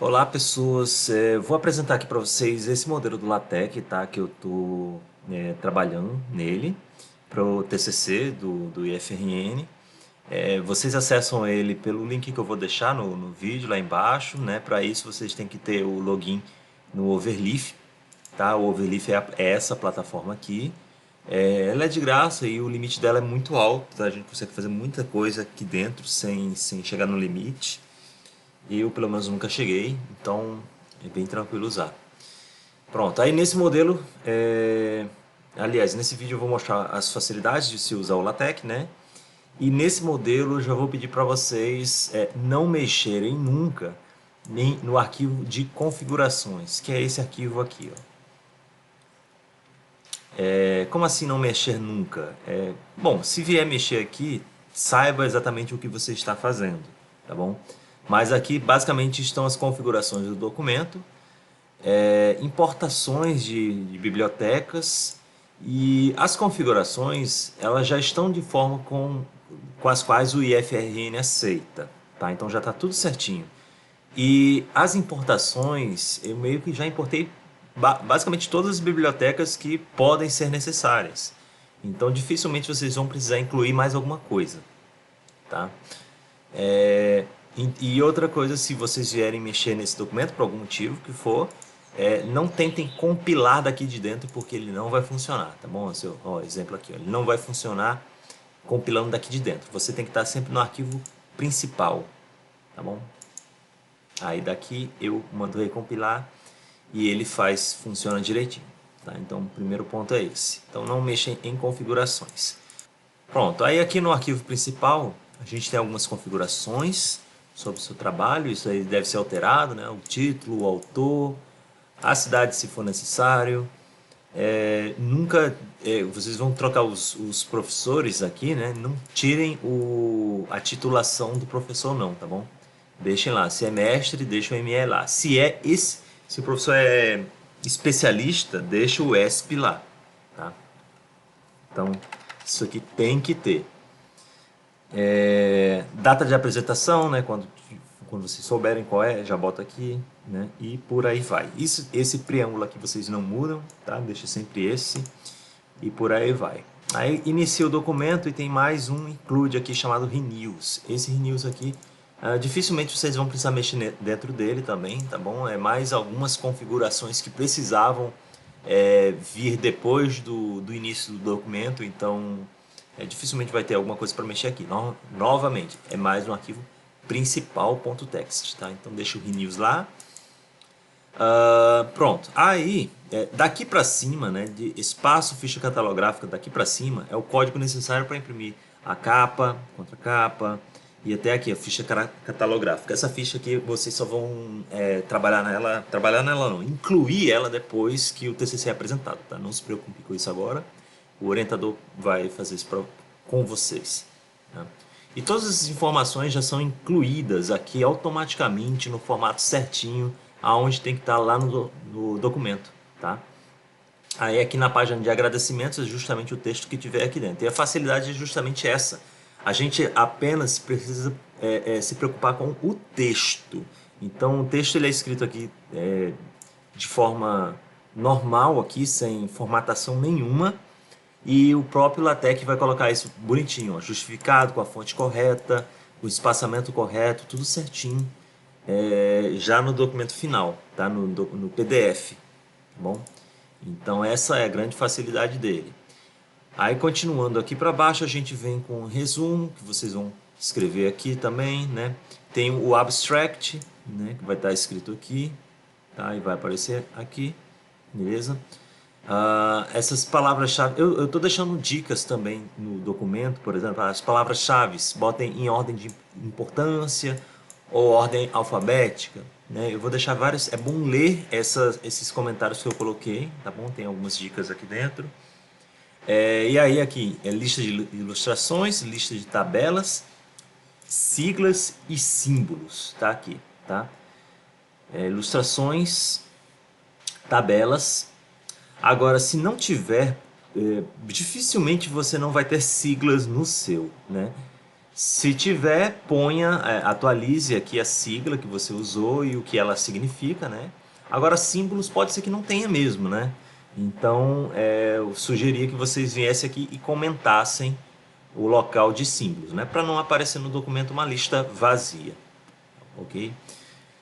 Olá pessoas, vou apresentar aqui para vocês esse modelo do LaTeX, tá? Que eu estou trabalhando nele para o TCC do IFRN. Vocês acessam ele pelo link que eu vou deixar no vídeo lá embaixo, né? Para isso vocês têm que ter o login no Overleaf, tá? O Overleaf é essa plataforma aqui. Ela é de graça e o limite dela é muito alto, tá? A gente consegue fazer muita coisa aqui dentro sem chegar no limite. Eu, pelo menos, nunca cheguei, então é bem tranquilo usar. Pronto, aí nesse modelo, aliás, nesse vídeo eu vou mostrar as facilidades de se usar o LaTeX, né? E nesse modelo eu já vou pedir para vocês não mexerem nunca nem no arquivo de configurações, que é esse arquivo aqui, ó. Como assim não mexer nunca? Bom, se vier mexer aqui, saiba exatamente o que você está fazendo, tá bom? Mas aqui basicamente estão as configurações do documento, importações de bibliotecas e as configurações elas já estão de forma com as quais o IFRN aceita, tá? Então já está tudo certinho. E as importações, eu meio que já importei basicamente todas as bibliotecas que podem ser necessárias. Então dificilmente vocês vão precisar incluir mais alguma coisa, tá? E outra coisa, se vocês vierem mexer nesse documento por algum motivo que for, não tentem compilar daqui de dentro porque ele não vai funcionar, tá bom? Exemplo aqui, ó, ele não vai funcionar compilando daqui de dentro. Você tem que estar sempre no arquivo principal, tá bom? Aí daqui eu mando recompilar e ele funciona direitinho, tá? Então o primeiro ponto é esse. Então não mexem em configurações. Pronto, aí aqui no arquivo principal a gente tem algumas configurações sobre o seu trabalho, isso aí deve ser alterado, né? O título, o autor, a cidade se for necessário. Vocês vão trocar os professores aqui, né? Não tirem a titulação do professor não, tá bom? Deixem lá, se é mestre, deixa o ME lá. Se o professor é especialista, deixa o ESP lá, tá? Então, isso aqui tem que ter. Data de apresentação, né? Quando vocês souberem qual é, já bota aqui, né? E por aí vai. Esse preâmbulo aqui vocês não mudam, tá? Deixa sempre esse e por aí vai. Aí inicia o documento e tem mais um include aqui chamado Renews. Esse Renews aqui, dificilmente vocês vão precisar mexer dentro dele também, tá bom? É mais algumas configurações que precisavam vir depois do início do documento, então dificilmente vai ter alguma coisa para mexer aqui. Novamente, é mais um arquivo principal.txt, tá? Então deixa o renews lá. Pronto. Aí, daqui para cima, né, de espaço ficha catalográfica daqui para cima, é o código necessário para imprimir a capa, contracapa e até aqui a ficha catalográfica. Essa ficha aqui vocês só vão trabalhar nela não, incluir ela depois que o TCC é apresentado, tá? Não se preocupe com isso agora. O orientador vai fazer isso com vocês, tá? E todas essas informações já são incluídas aqui automaticamente no formato certinho, aonde tem que estar lá no documento, tá? Aí aqui na página de agradecimentos é justamente o texto que tiver aqui dentro. E a facilidade é justamente essa. A gente apenas precisa se preocupar com o texto. Então o texto ele é escrito aqui de forma normal aqui, sem formatação nenhuma. E o próprio LaTeX vai colocar isso bonitinho, ó, justificado, com a fonte correta, o espaçamento correto, tudo certinho, já no documento final, tá? No PDF, tá bom? Então essa é a grande facilidade dele. Aí continuando aqui para baixo a gente vem com o resumo, que vocês vão escrever aqui também, né? Tem o abstract, né, que vai estar escrito aqui, tá? E vai aparecer aqui, beleza? Essas palavras-chave, eu estou deixando dicas também no documento, por exemplo, as palavras-chave, botem em ordem de importância ou ordem alfabética, né? Eu vou deixar vários, é bom ler esses comentários que eu coloquei, tá bom? Tem algumas dicas aqui dentro. E aí aqui, lista de ilustrações, lista de tabelas, siglas e símbolos, tá aqui, tá? Ilustrações, tabelas. Agora, se não tiver, dificilmente você não vai ter siglas no seu, né? Se tiver, ponha, atualize aqui a sigla que você usou e o que ela significa, né? Agora, símbolos pode ser que não tenha mesmo, né? Então, eu sugeria que vocês viessem aqui e comentassem o local de símbolos, né? Para não aparecer no documento uma lista vazia, ok?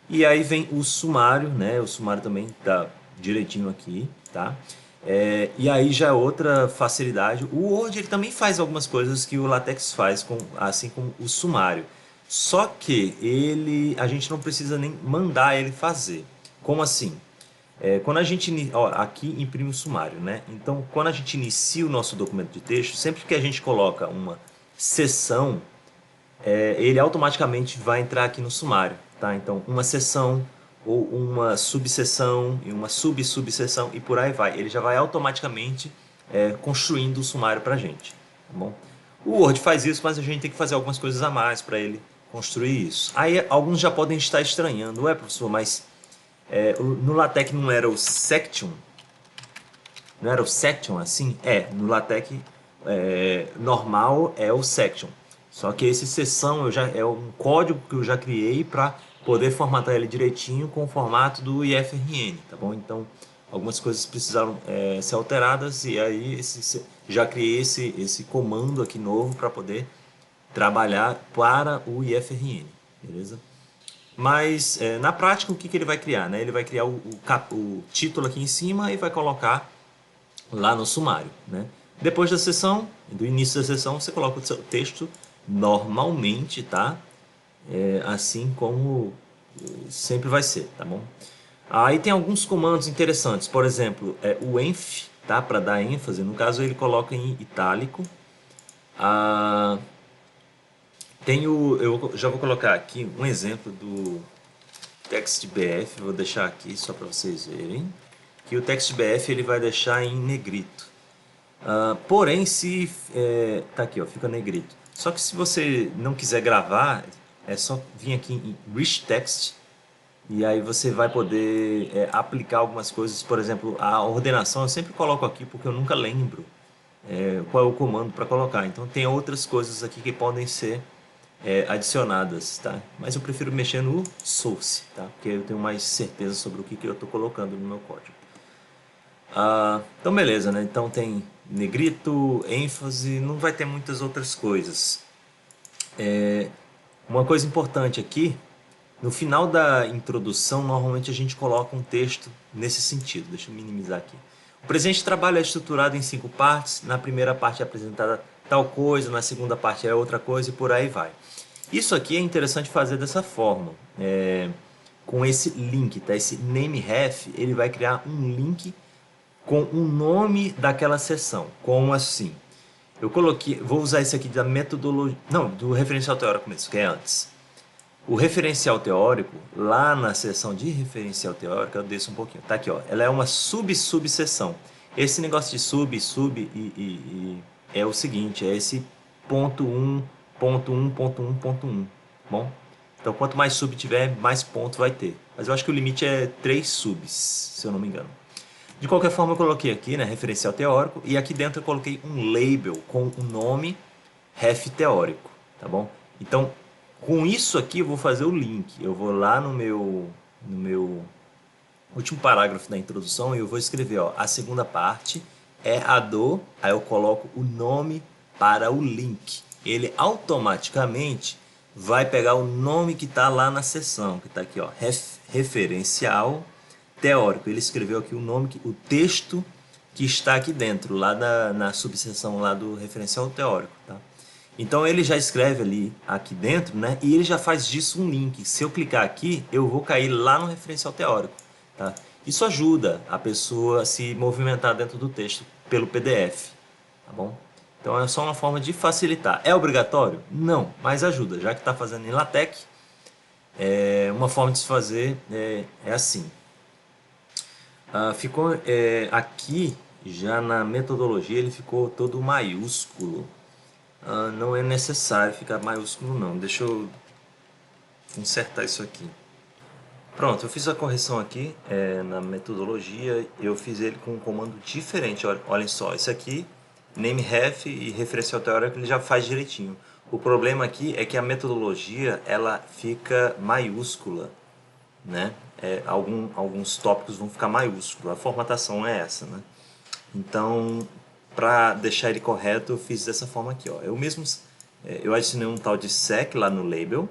E aí vem o sumário, né? O sumário também tá direitinho aqui, tá? E aí já é outra facilidade. O Word ele também faz algumas coisas que o LaTeX faz, assim como o sumário. Só que a gente não precisa nem mandar ele fazer. Como assim? Quando a gente, ó, aqui imprime o sumário, né? Então, quando a gente inicia o nosso documento de texto, sempre que a gente coloca uma seção, ele automaticamente vai entrar aqui no sumário, tá? Então, uma seção ou uma subseção e uma sub-subseção e por aí vai. Ele já vai automaticamente construindo o sumário para a gente, tá bom? O Word faz isso, mas a gente tem que fazer algumas coisas a mais para ele construir isso. Aí alguns já podem estar estranhando, ué, professor, mas no LaTeX não era o section? Não era o section assim? No LaTeX normal é o section. Só que esse seção é um código que eu já criei para poder formatar ele direitinho com o formato do IFRN, tá bom? Então, algumas coisas precisaram ser alteradas e aí já criei esse comando aqui novo para poder trabalhar para o IFRN, beleza? Mas na prática o que ele vai criar? Né? Ele vai criar o título aqui em cima e vai colocar lá no sumário, né? Depois da sessão, do início da sessão, você coloca o seu texto normalmente, tá? Assim como sempre vai ser, tá bom? Aí tem alguns comandos interessantes, por exemplo, o enf, tá? Para dar ênfase, no caso ele coloca em itálico. Eu já vou colocar aqui um exemplo do TextBF, vou deixar aqui só para vocês verem, que o TextBF ele vai deixar em negrito. Porém, se tá aqui, ó, fica negrito. Só que se você não quiser gravar, é só vir aqui em Rich Text e aí você vai poder aplicar algumas coisas. Por exemplo, a ordenação eu sempre coloco aqui porque eu nunca lembro qual é o comando para colocar. Então tem outras coisas aqui que podem ser adicionadas, tá? Mas eu prefiro mexer no source, tá? Porque eu tenho mais certeza sobre o que eu estou colocando no meu código. Então beleza, né? Então tem negrito, ênfase, não vai ter muitas outras coisas. Uma coisa importante aqui, no final da introdução, normalmente a gente coloca um texto nesse sentido. Deixa eu minimizar aqui. O presente trabalho é estruturado em 5 partes. Na primeira parte é apresentada tal coisa, na segunda parte é outra coisa e por aí vai. Isso aqui é interessante fazer dessa forma, com esse link, tá? Esse nameref, ele vai criar um link com o nome daquela seção. Como assim? Eu coloquei, vou usar esse aqui da metodologia, não, do referencial teórico mesmo, que é antes. O referencial teórico, lá na seção de referencial teórico, eu desço um pouquinho, tá aqui, ó, ela é uma sub-subseção. Esse negócio de sub é o seguinte, é esse ponto 1, ponto 1, ponto 1, ponto 1, bom? Então, quanto mais sub tiver, mais ponto vai ter. Mas eu acho que o limite é 3 subs, se eu não me engano. De qualquer forma, eu coloquei aqui, né, referencial teórico, e aqui dentro eu coloquei um label com o nome ref teórico, tá bom? Então, com isso aqui eu vou fazer o link. Eu vou lá no meu último parágrafo da introdução e eu vou escrever, ó, a segunda parte é a do, aí eu coloco o nome para o link. Ele automaticamente vai pegar o nome que está lá na seção, que está aqui, ó, referencial teórico. Ele escreveu aqui o nome, o texto que está aqui dentro, lá na subseção lá do referencial teórico, tá? Então ele já escreve ali aqui dentro, né? E ele já faz disso um link. Se eu clicar aqui, eu vou cair lá no referencial teórico, tá? Isso ajuda a pessoa a se movimentar dentro do texto pelo PDF, tá bom? Então é só uma forma de facilitar. É obrigatório? Não, mas ajuda. Já que está fazendo em LaTeX, uma forma de se fazer é assim. Ficou aqui, já na metodologia, ele ficou todo maiúsculo. Não é necessário ficar maiúsculo não. Deixa eu consertar isso aqui. Pronto, eu fiz a correção aqui na metodologia. Eu fiz ele com um comando diferente. Olhem só, esse aqui, nameref e referencial teórico, ele já faz direitinho. O problema aqui é que a metodologia ela fica maiúscula, né? Alguns tópicos vão ficar maiúsculos. A formatação é essa, né? Então, para deixar ele correto, eu fiz dessa forma aqui, ó. Eu adicionei um tal de sec lá no label,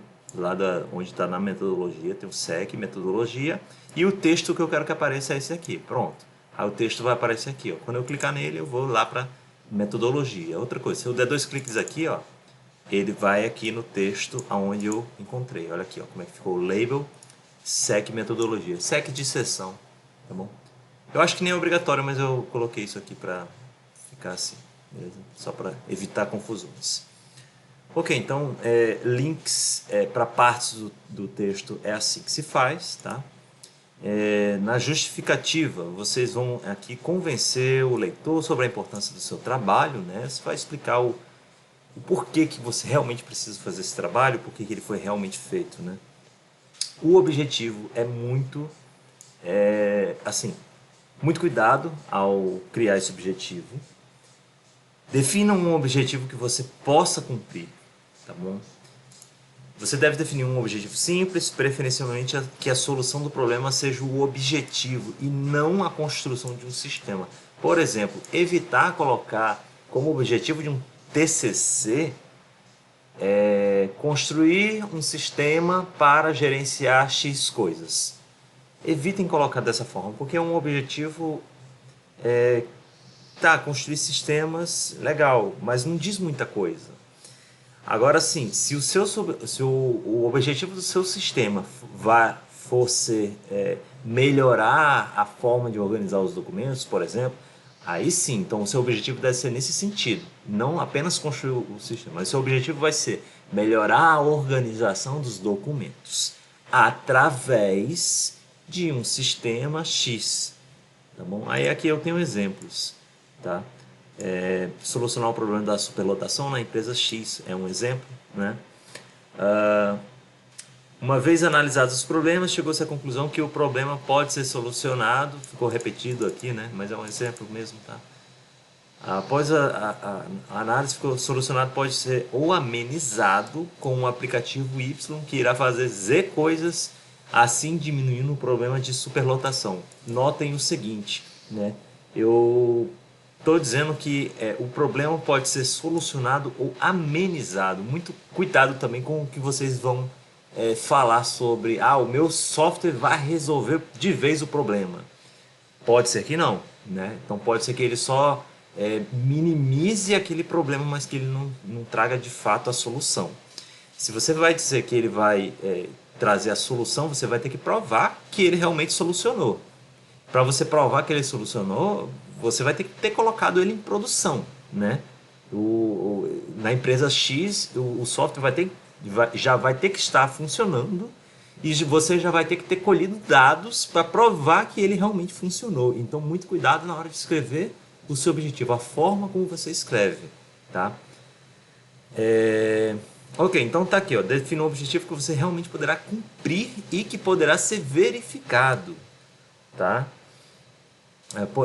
onde está na metodologia, tem o sec, metodologia, e o texto que eu quero que apareça é esse aqui, pronto. Aí o texto vai aparecer aqui, ó. Quando eu clicar nele, eu vou lá para metodologia. Outra coisa, se eu der 2 cliques aqui, ó, ele vai aqui no texto aonde eu encontrei. Olha aqui, ó, como é que ficou o label, sec metodologia, sec de sessão, tá bom? Eu acho que nem é obrigatório, mas eu coloquei isso aqui para ficar assim, beleza? Só para evitar confusões. Ok, então links para partes do texto é assim que se faz, tá? Na justificativa, vocês vão aqui convencer o leitor sobre a importância do seu trabalho, né? Você vai explicar o porquê que você realmente precisa fazer esse trabalho, porquê que ele foi realmente feito, né? O objetivo é muito, assim, muito cuidado ao criar esse objetivo. Defina um objetivo que você possa cumprir, tá bom? Você deve definir um objetivo simples, preferencialmente que a solução do problema seja o objetivo e não a construção de um sistema. Por exemplo, evitar colocar como objetivo de um TCC construir um sistema para gerenciar X coisas. Evitem colocar dessa forma, porque é um objetivo construir sistemas, legal, mas não diz muita coisa. Agora sim, se o objetivo do seu sistema for ser melhorar a forma de organizar os documentos, por exemplo, aí sim, então o seu objetivo deve ser nesse sentido, não apenas construir o sistema, mas o seu objetivo vai ser melhorar a organização dos documentos através de um sistema X, tá bom? Aí aqui eu tenho exemplos, tá? Solucionar o problema da superlotação na empresa X é um exemplo, né? Uma vez analisados os problemas, chegou-se à conclusão que o problema pode ser solucionado, ficou repetido aqui, né? Mas é um exemplo mesmo, tá? Após a análise ficou solucionado, pode ser ou amenizado com um aplicativo Y que irá fazer Z coisas, assim diminuindo o problema de superlotação. Notem o seguinte, né? Eu estou dizendo que o problema pode ser solucionado ou amenizado. Muito cuidado também com o que vocês vão falar sobre. O meu software vai resolver de vez o problema. Pode ser que não, né? Então pode ser que ele só minimize aquele problema, mas que ele não traga de fato a solução. Se você vai dizer que ele vai trazer a solução, você vai ter que provar que ele realmente solucionou. Para você provar que ele solucionou, você vai ter que ter colocado ele em produção, né? Na empresa X, o software já vai ter que estar funcionando e você já vai ter que ter colhido dados para provar que ele realmente funcionou. Então, muito cuidado na hora de escrever o seu objetivo, a forma como você escreve, tá? Ok, então tá aqui, ó, defina um objetivo que você realmente poderá cumprir e que poderá ser verificado, tá?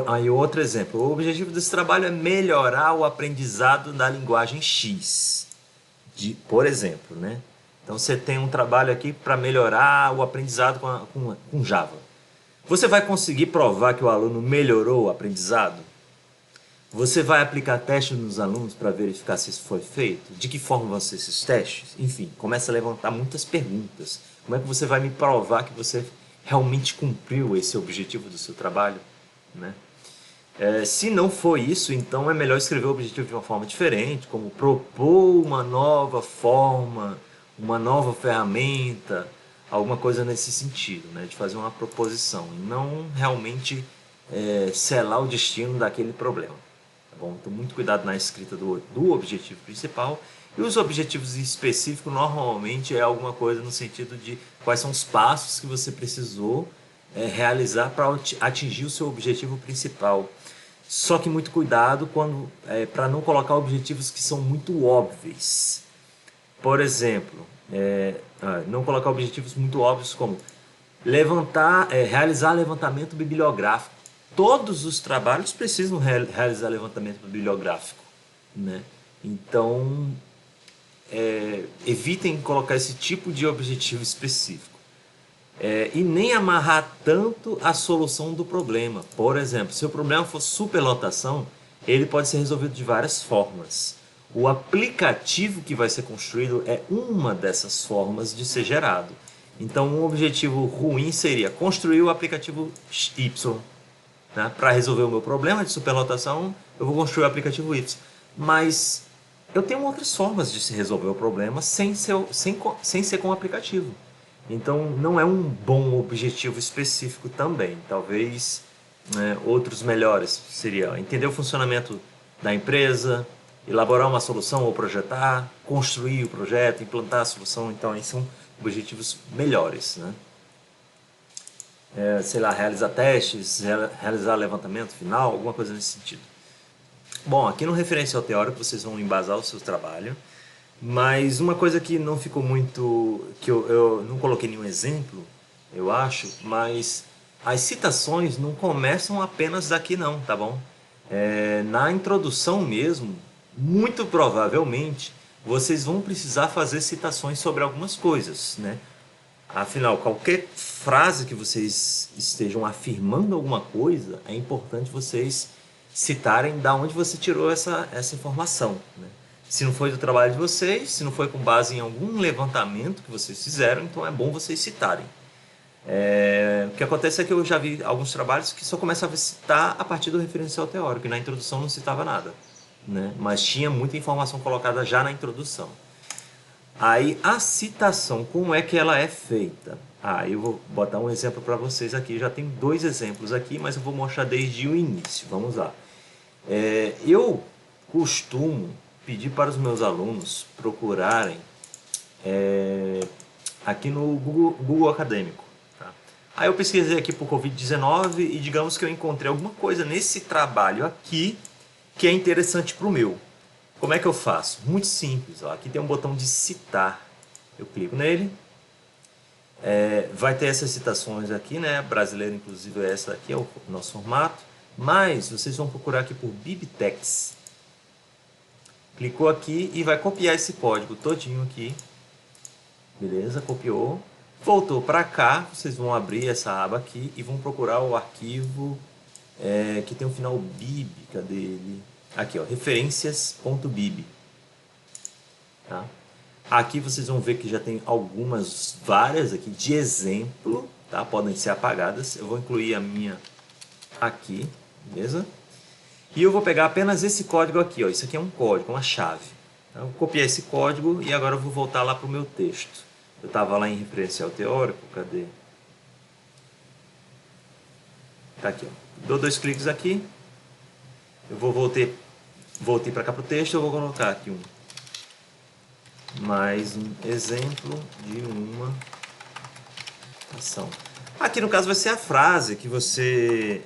Aí outro exemplo, o objetivo desse trabalho é melhorar o aprendizado da linguagem X, por exemplo, né? Então você tem um trabalho aqui para melhorar o aprendizado com Java. Você vai conseguir provar que o aluno melhorou o aprendizado? Você vai aplicar testes nos alunos para verificar se isso foi feito? De que forma vão ser esses testes? Enfim, começa a levantar muitas perguntas. Como é que você vai me provar que você realmente cumpriu esse objetivo do seu trabalho, né? Se não for isso, então é melhor escrever o objetivo de uma forma diferente, como propor uma nova forma, uma nova ferramenta, alguma coisa nesse sentido, né? De fazer uma proposição e não realmente selar o destino daquele problema. Tá bom? Então, muito cuidado na escrita do objetivo principal. E os objetivos específicos normalmente é alguma coisa no sentido de quais são os passos que você precisou realizar para atingir o seu objetivo principal. Só que muito cuidado para não colocar objetivos que são muito óbvios. Por exemplo, não colocar objetivos muito óbvios como realizar levantamento bibliográfico. Todos os trabalhos precisam realizar levantamento bibliográfico, né? Então, evitem colocar esse tipo de objetivo específico. E nem amarrar tanto a solução do problema. Por exemplo, se o problema for superlotação, ele pode ser resolvido de várias formas. O aplicativo que vai ser construído é uma dessas formas de ser gerado. Então, um objetivo ruim seria construir o aplicativo Y. Né? Para resolver o meu problema de superlotação, eu vou construir o aplicativo Y. Mas eu tenho outras formas de se resolver o problema sem ser com o aplicativo. Então, não é um bom objetivo específico também. Talvez outros melhores seria entender o funcionamento da empresa, elaborar uma solução ou projetar, construir o projeto, implantar a solução. Então, aí são objetivos melhores, né? Sei lá, realizar testes, realizar levantamento final, alguma coisa nesse sentido. Bom, aqui no referencial teórico vocês vão embasar o seu trabalho, mas uma coisa que não ficou muito, que eu não coloquei nenhum exemplo, eu acho, mas as citações não começam apenas daqui não, tá bom? Na introdução mesmo, muito provavelmente, vocês vão precisar fazer citações sobre algumas coisas, né? Afinal, qualquer frase que vocês estejam afirmando alguma coisa, é importante vocês citarem da onde você tirou essa informação, né? Se não foi do trabalho de vocês, se não foi com base em algum levantamento que vocês fizeram, então é bom vocês citarem. O que acontece é que eu já vi alguns trabalhos que só começavam a citar a partir do referencial teórico, e na introdução não citava nada, né? Mas tinha muita informação colocada já na introdução. Aí a citação, como é que ela é feita? Eu vou botar um exemplo para vocês aqui. Já tem 2 exemplos aqui, mas eu vou mostrar desde o início. Vamos lá. Eu costumo pedir para os meus alunos procurarem aqui no Google Acadêmico. Tá? Aí eu pesquisei aqui por Covid-19 e digamos que eu encontrei alguma coisa nesse trabalho aqui que é interessante para o meu. Como é que eu faço? Muito simples. Ó. Aqui tem um botão de citar. Eu clico nele. Vai ter essas citações aqui, né? Brasileira, inclusive, essa aqui é o nosso formato. Mas vocês vão procurar aqui por BibTeX. Clicou aqui e vai copiar esse código todinho aqui. Beleza? Copiou. Voltou para cá. Vocês vão abrir essa aba aqui e vão procurar o arquivo que tem o final bib. Cadê ele? Aqui, ó, referências.bib. Tá? Aqui vocês vão ver que já tem várias aqui de exemplo, tá? Podem ser apagadas. Eu vou incluir a minha aqui, beleza? E eu vou pegar apenas esse código aqui, ó. Isso aqui é um código, uma chave. Então, eu vou copiar esse código e agora eu vou voltar lá para o meu texto. Eu estava lá em referencial teórico, cadê? Tá aqui, ó. Dou 2 cliques aqui. Eu voltei para cá para o texto, eu vou colocar aqui mais um exemplo de uma ação. Aqui no caso vai ser a frase que você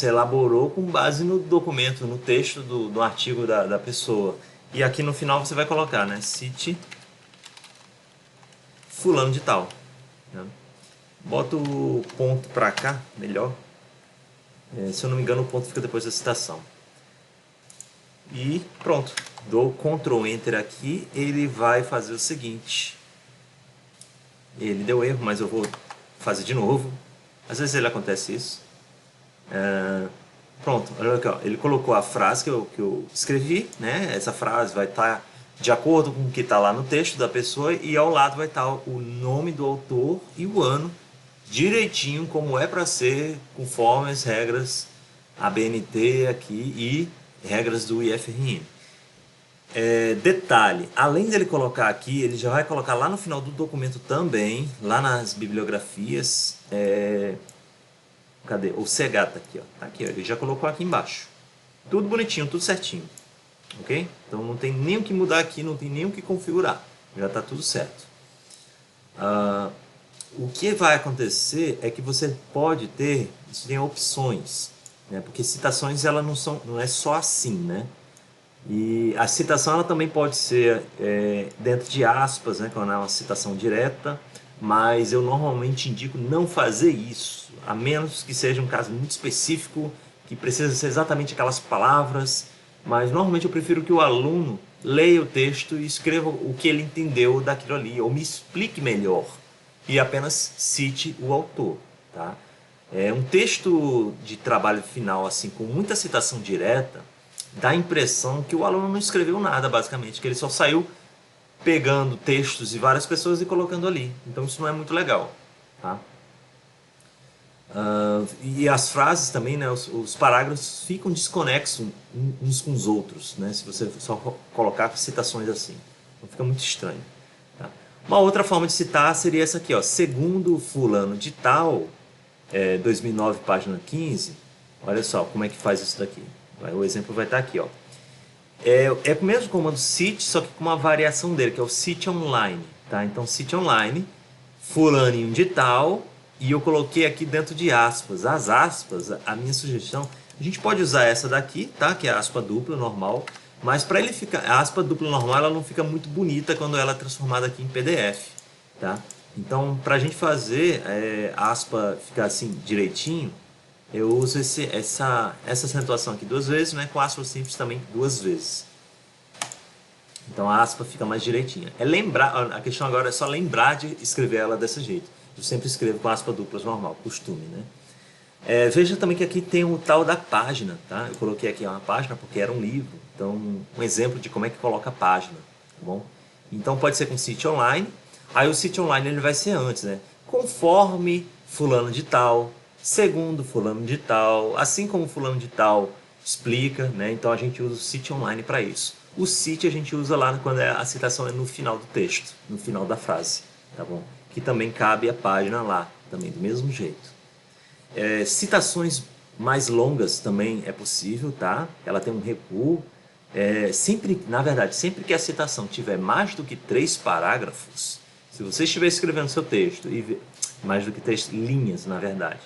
elaborou com base no documento, no texto do artigo da pessoa. E aqui no final você vai colocar, né? Cite fulano de tal. Né? Bota o ponto para cá, melhor. Se eu não me engano, o ponto fica depois da citação. E pronto. Dou Ctrl Enter aqui, ele vai fazer o seguinte. Ele deu erro, mas eu vou fazer de novo. Às vezes ele acontece isso. Pronto, olha aqui, ó. Ele colocou a frase que eu escrevi, né? Essa frase vai estar de acordo com o que está lá no texto da pessoa e ao lado vai estar o nome do autor e o ano direitinho como é para ser, conforme as regras ABNT aqui e regras do IFRN. Detalhe, além dele colocar aqui, ele já vai colocar lá no final do documento também, lá nas bibliografias, cadê? O CEGATA aqui, ó. Tá aqui, ó. Ele já colocou aqui embaixo. Tudo bonitinho, tudo certinho. Ok? Então não tem nem o que mudar aqui, não tem nem o que configurar. Já está tudo certo. O que vai acontecer é que você pode ter, isso tem opções, né? Porque citações ela não é só assim, né? E a citação ela também pode ser dentro de aspas, né? Quando é uma citação direta, mas eu normalmente indico não fazer isso, a menos que seja um caso muito específico, que precisa ser exatamente aquelas palavras, mas normalmente eu prefiro que o aluno leia o texto e escreva o que ele entendeu daquilo ali, ou me explique melhor, e apenas cite o autor, tá? Um texto de trabalho final, assim, com muita citação direta, dá a impressão que o aluno não escreveu nada, basicamente, que ele só saiu pegando textos de várias pessoas e colocando ali. Então isso não é muito legal, tá? E as frases também, né, os parágrafos ficam desconexos uns com os outros, né, se você só colocar citações assim. Então fica muito estranho. Tá? Uma outra forma de citar seria essa aqui, ó, segundo fulano de tal, 2009, página 15. Olha só como é que faz isso daqui. O exemplo vai estar aqui, ó. É o mesmo comando cite, só que com uma variação dele, que é o cite online. Tá? Então, cite online, fulaninho de tal, e eu coloquei aqui dentro de aspas. As aspas, a minha sugestão, a gente pode usar essa daqui, tá? Que é a aspa dupla normal, mas para ele ficar, a aspa dupla normal ela não fica muito bonita quando ela é transformada aqui em PDF, tá? Então, para a gente fazer a aspa ficar assim direitinho, eu uso essa acentuação aqui duas vezes, né? Com aspa simples também duas vezes. Então a aspa fica mais direitinha. É lembrar, a questão agora é só lembrar de escrever ela desse jeito. Eu sempre escrevo com aspa duplas normal, costume, né? Veja também que aqui tem o tal da página, tá? Eu coloquei aqui uma página porque era um livro. Então, um exemplo de como é que coloca a página, tá bom? Então pode ser com sítio online. Aí o sítio online ele vai ser antes, né? Conforme fulano de tal, segundo fulano de tal, assim como fulano de tal explica, né? Então a gente usa o sítio online para isso. O cite a gente usa lá quando a citação é no final do texto, no final da frase, tá bom? Que também cabe a página lá, também do mesmo jeito. Citações mais longas também é possível, tá? Ela tem um recuo. Sempre, na verdade, sempre que a citação tiver mais do que 3 parágrafos, se você estiver escrevendo seu texto, mais do que 3 linhas, na verdade,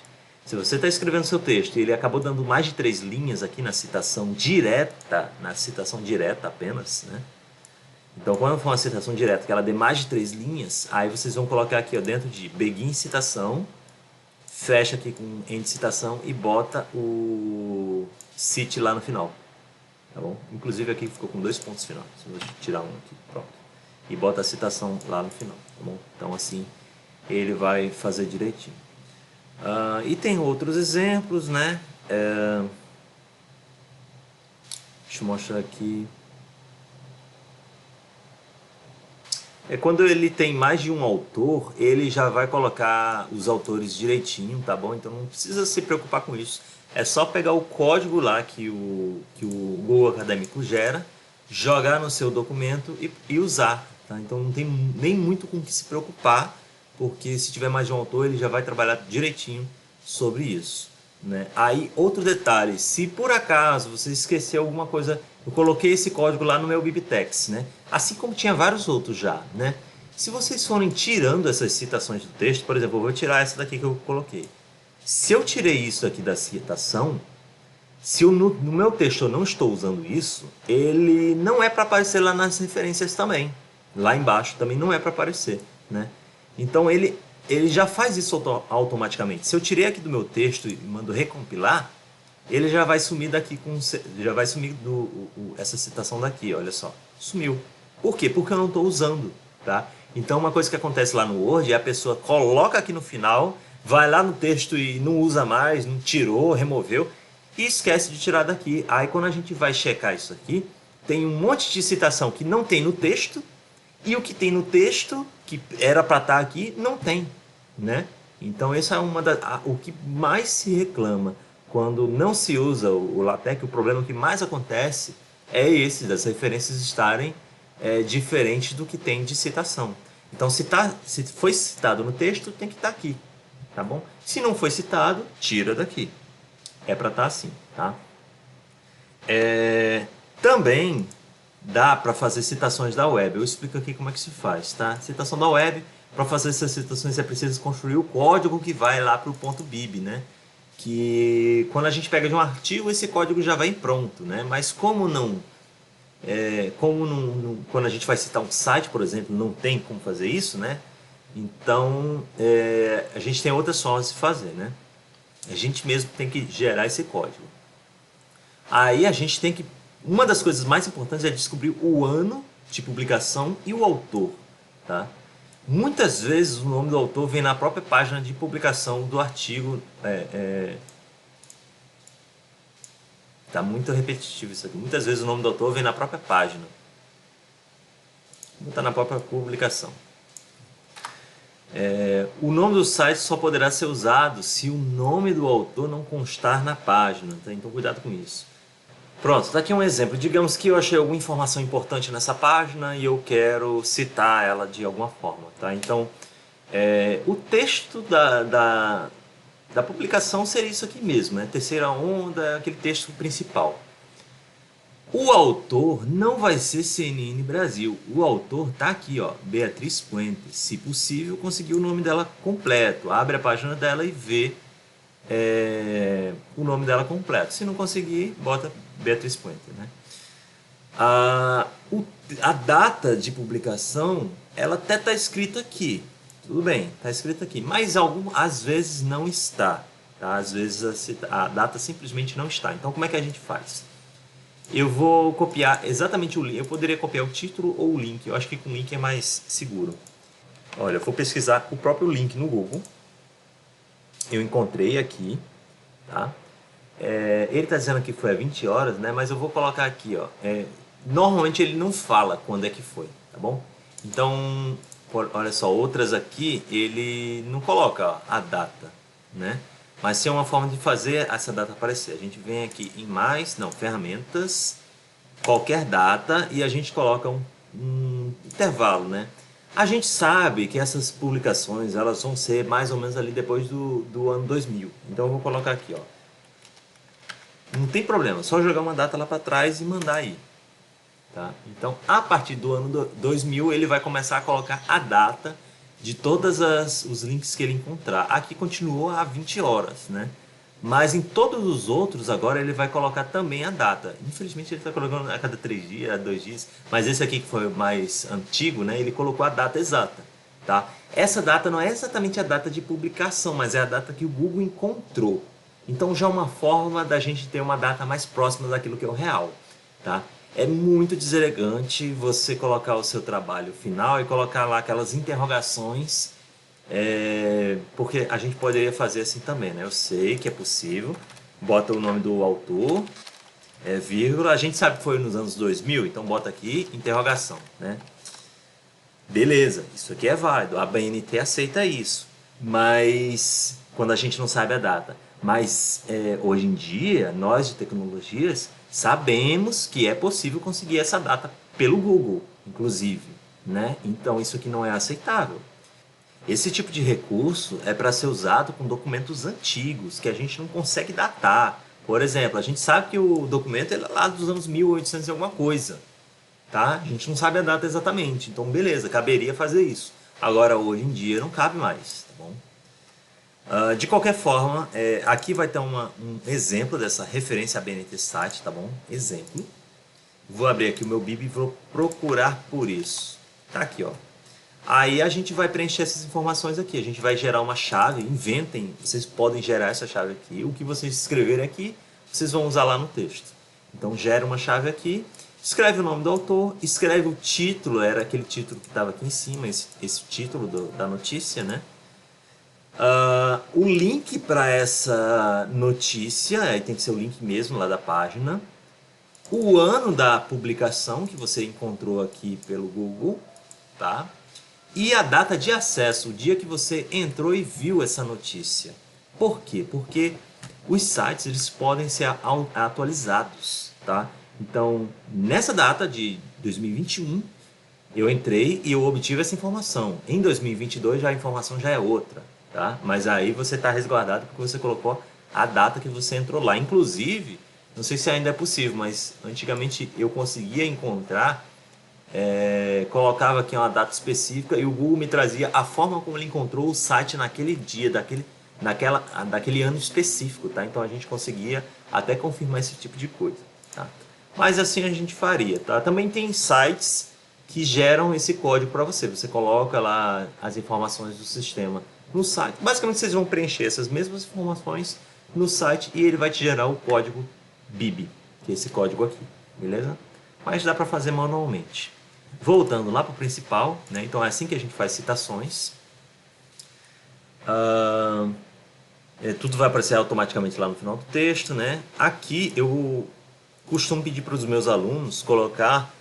se você está escrevendo seu texto e ele acabou dando mais de 3 linhas aqui na citação direta apenas, né? Então, quando for uma citação direta que ela dê mais de 3 linhas, aí vocês vão colocar aqui ó, dentro de begin citação, fecha aqui com end citação e bota o cite lá no final, tá bom? Inclusive aqui ficou com 2 pontos final, se eu tirar um aqui, pronto. E bota a citação lá no final, tá bom? Então assim ele vai fazer direitinho. E tem outros exemplos, né? Deixa eu mostrar aqui. Quando ele tem mais de um autor, ele já vai colocar os autores direitinho, tá bom? Então não precisa se preocupar com isso. É só pegar o código lá que o Google Acadêmico gera, jogar no seu documento e usar, tá? Então não tem nem muito com o que se preocupar, porque se tiver mais de um autor, ele já vai trabalhar direitinho sobre isso, né? Aí, outro detalhe, se por acaso você esqueceu alguma coisa, eu coloquei esse código lá no meu Bibliotex, né? Assim como tinha vários outros já, né? Se vocês forem tirando essas citações do texto, por exemplo, eu vou tirar essa daqui que eu coloquei. Se eu tirei isso aqui da citação, se eu, no meu texto eu não estou usando isso, ele não é para aparecer lá nas referências também. Lá embaixo também não é para aparecer, né? Então ele já faz isso automaticamente. Se eu tirei aqui do meu texto e mando recompilar, ele já vai sumir daqui já vai sumir essa citação daqui, olha só. Sumiu. Por quê? Porque eu não estou usando, tá? Então uma coisa que acontece lá no Word é a pessoa coloca aqui no final, vai lá no texto e não usa mais, não tirou, removeu e esquece de tirar daqui. Aí quando a gente vai checar isso aqui, tem um monte de citação que não tem no texto e o que tem no texto, que era para estar aqui, não tem, né? Então essa é o que mais se reclama quando não se usa o LaTeX. O problema que mais acontece é esse, das referências estarem diferentes do que tem de citação. Então se foi citado no texto, tem que estar aqui, tá bom? Se não foi citado, tira daqui. É para estar assim, tá? Também dá para fazer citações da web. Eu explico aqui como é que se faz, tá? Citação da web, para fazer essas citações é preciso construir o código que vai lá para o ponto .bib, né? Que quando a gente pega de um artigo, esse código já vem pronto, né? Mas quando a gente vai citar um site, por exemplo, não tem como fazer isso, né? Então, a gente tem outras formas de fazer, né? A gente mesmo tem que gerar esse código. Aí a gente tem que Uma das coisas mais importantes é descobrir o ano de publicação e o autor, tá? Muitas vezes o nome do autor vem na própria página de publicação do artigo. Tá muito repetitivo isso aqui. Muitas vezes o nome do autor vem na própria página. Está na própria publicação. O nome do site só poderá ser usado se o nome do autor não constar na página, tá? Então cuidado com isso. Pronto, está aqui um exemplo. Digamos que eu achei alguma informação importante nessa página e eu quero citar ela de alguma forma, tá? Então, o texto da publicação seria isso aqui mesmo, né? Terceira onda, aquele texto principal. O autor não vai ser CNN Brasil. O autor tá aqui, ó, Beatriz Puente. Se possível, conseguir o nome dela completo. Abre a página dela e vê o nome dela completo. Se não conseguir, bota Beatriz Puente, né? A data de publicação, ela até está escrita aqui. Tudo bem, está escrito aqui. Mas às vezes não está. Tá? Às vezes a data simplesmente não está. Então, como é que a gente faz? Eu vou copiar exatamente o link. Eu poderia copiar o título ou o link. Eu acho que com o link é mais seguro. Olha, eu vou pesquisar o próprio link no Google. Eu encontrei aqui, tá? Ele está dizendo que foi às 20 horas, né? Mas eu vou colocar aqui, ó. Normalmente ele não fala quando é que foi, tá bom? Então, olha só, outras aqui ele não coloca, ó, a data, né? Mas se é uma forma de fazer essa data aparecer. A gente vem aqui em ferramentas, qualquer data, e a gente coloca um intervalo, né? A gente sabe que essas publicações elas vão ser mais ou menos ali depois do ano 2000. Então eu vou colocar aqui, ó. Não tem problema, só jogar uma data lá para trás e mandar aí. Tá? Então, a partir do ano 2000, ele vai começar a colocar a data de todos os links que ele encontrar. Aqui continuou a 20 horas, né? Mas em todos os outros, agora ele vai colocar também a data. Infelizmente ele está colocando a cada 3 dias, a 2 dias. Mas esse aqui que foi o mais antigo, né? Ele colocou a data exata, tá? Essa data não é exatamente a data de publicação, mas é a data que o Google encontrou. Então já é uma forma da gente ter uma data mais próxima daquilo que é o real, tá? É muito deselegante você colocar o seu trabalho final e colocar lá aquelas interrogações, porque a gente poderia fazer assim também, né? Eu sei que é possível, bota o nome do autor, vírgula, a gente sabe que foi nos anos 2000, então bota aqui interrogação, né? Beleza, isso aqui é válido, a BNT aceita isso, mas quando a gente não sabe a data. Mas hoje em dia, nós de tecnologias sabemos que é possível conseguir essa data pelo Google, inclusive, né? Então isso aqui não é aceitável. Esse tipo de recurso é para ser usado com documentos antigos que a gente não consegue datar. Por exemplo, a gente sabe que o documento é lá dos anos 1800 e alguma coisa, tá? A gente não sabe a data exatamente, então beleza, caberia fazer isso. Agora hoje em dia não cabe mais, tá bom? De qualquer forma, aqui vai ter um exemplo dessa referência a BNT Site, tá bom? Exemplo. Vou abrir aqui o meu BIB e vou procurar por isso. Tá aqui, ó. Aí a gente vai preencher essas informações aqui. A gente vai gerar uma chave, inventem, vocês podem gerar essa chave aqui. O que vocês escreverem aqui, vocês vão usar lá no texto. Então gera uma chave aqui, escreve o nome do autor, escreve o título, era aquele título que estava aqui em cima, esse título da notícia, né? O link para essa notícia, aí tem que ser o link mesmo lá da página. O ano da publicação que você encontrou aqui pelo Google, tá? E a data de acesso, o dia que você entrou e viu essa notícia. Por quê? Porque os sites eles podem ser atualizados, tá? Então, nessa data de 2021, eu entrei e eu obtive essa informação. Em 2022 já a informação já é outra, tá? Mas aí você está resguardado porque você colocou a data que você entrou lá. Inclusive, não sei se ainda é possível, mas antigamente eu conseguia encontrar, colocava aqui uma data específica e o Google me trazia a forma como ele encontrou o site naquele dia, daquele ano específico, tá? Então a gente conseguia até confirmar esse tipo de coisa, tá? Mas assim a gente faria, tá? Também tem sites que geram esse código para você. Você coloca lá as informações do sistema no site. Basicamente vocês vão preencher essas mesmas informações no site e ele vai te gerar o código BIB, que é esse código aqui. beleza? Mas dá para fazer manualmente. Voltando lá para o principal, né? Então é assim que a gente faz citações. Tudo vai aparecer automaticamente lá no final do texto, né? Aqui eu costumo pedir para os meus alunos colocar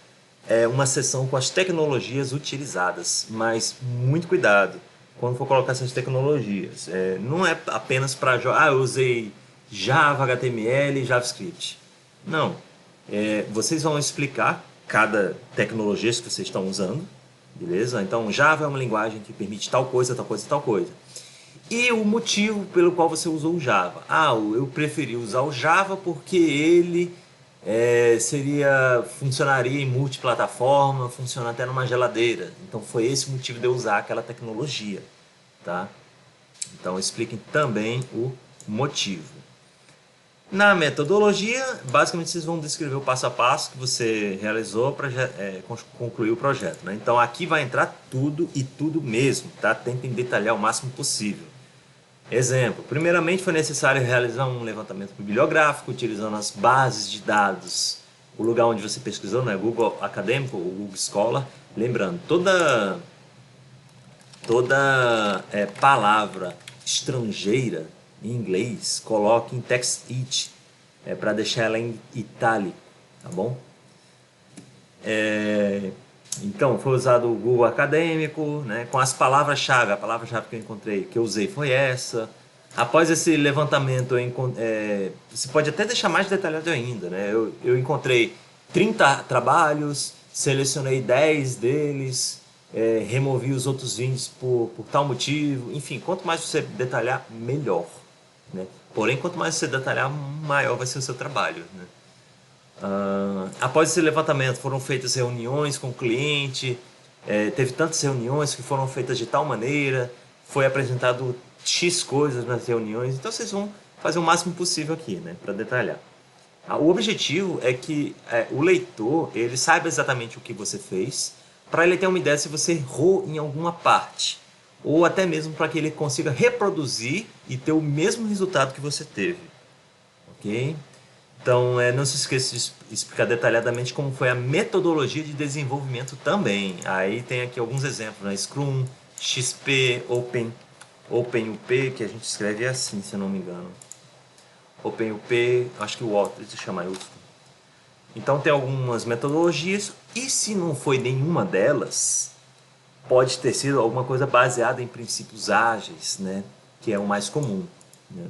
uma seção com as tecnologias utilizadas, mas muito cuidado quando for colocar essas tecnologias. Não é apenas para eu usei Java, HTML e JavaScript. Não. Vocês vão explicar cada tecnologia que vocês estão usando, beleza? Então, Java é uma linguagem que permite tal coisa, tal coisa, tal coisa. E o motivo pelo qual você usou o Java. Eu preferi usar o Java porque ele funcionaria em multiplataforma, funciona até numa geladeira. Então foi esse o motivo de eu usar aquela tecnologia, tá? Então expliquem também o motivo. Na metodologia, basicamente vocês vão descrever o passo a passo que você realizou para concluir o projeto, né? Então aqui vai entrar tudo e tudo mesmo, tá? Tentem detalhar o máximo possível. Exemplo, primeiramente foi necessário realizar um levantamento bibliográfico utilizando as bases de dados, o lugar onde você pesquisou, né? Google Acadêmico ou Google Scholar. Lembrando, toda palavra estrangeira em inglês, coloque em text-it, para deixar ela em itálico, tá bom? Então, foi usado o Google Acadêmico, né, com as palavras-chave. A palavra-chave que eu encontrei, que eu usei, foi essa. Após esse levantamento, você pode até deixar mais detalhado ainda. Né? Eu encontrei 30 trabalhos, selecionei 10 deles, removi os outros 20 por tal motivo. Enfim, quanto mais você detalhar, melhor. Né? Porém, quanto mais você detalhar, maior vai ser o seu trabalho. Né? Após esse levantamento foram feitas reuniões com o cliente, teve tantas reuniões que foram feitas de tal maneira, foi apresentado X coisas nas reuniões, então vocês vão fazer o máximo possível aqui, né, para detalhar. O objetivo é que o leitor ele saiba exatamente o que você fez, para ele ter uma ideia se você errou em alguma parte, ou até mesmo para que ele consiga reproduzir e ter o mesmo resultado que você teve, ok? Então, não se esqueça de explicar detalhadamente como foi a metodologia de desenvolvimento também. Aí tem aqui alguns exemplos, né? Scrum, XP, OpenUP, que a gente escreve assim, se eu não me engano. OpenUP, acho que o outro se chama maiúsculo. Então tem algumas metodologias, e se não foi nenhuma delas, pode ter sido alguma coisa baseada em princípios ágeis, né? Que é o mais comum, né?